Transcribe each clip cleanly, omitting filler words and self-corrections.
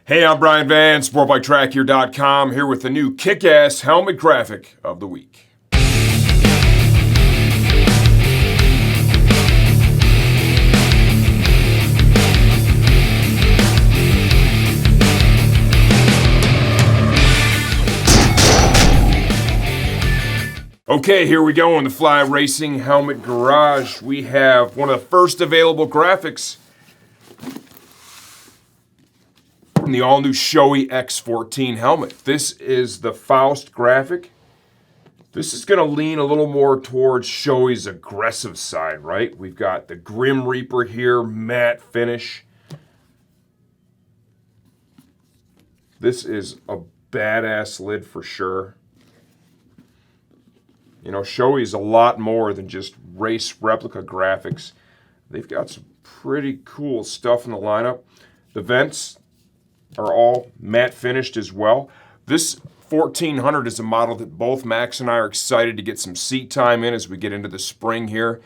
Hey, I'm Brian Van, SportbikeTrackHere.com, here with the new kick-ass helmet graphic of the week. Okay, here we go in the Fly Racing Helmet Garage. We have one of the first available graphics from the all-new Shoei X14 helmet. This is the Faust graphic. This is going to lean a little more towards Shoei's aggressive side, right? We've got the Grim Reaper here, matte finish. This is a badass lid for sure. You know, Shoei's a lot more than just race replica graphics. They've got some pretty cool stuff in the lineup. The vents are all matte finished as well. This 1400 is a model that both Max and I are excited to get some seat time in as we get into the spring here.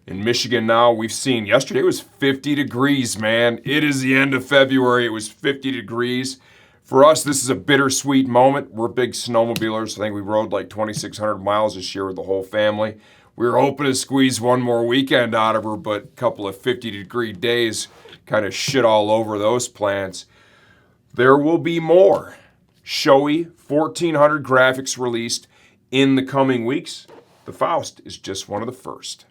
In Michigan now, we've seen yesterday it was 50 degrees, man. It is the end of February. It was 50 degrees. For us, this is a bittersweet moment. We're big snowmobilers. I think we rode like 2,600 miles this year with the whole family. We were hoping to squeeze one more weekend out of her, but a couple of 50-degree days kind of shit all over those plans. There will be more Shoei 1400 graphics released in the coming weeks. The Faust is just one of the first.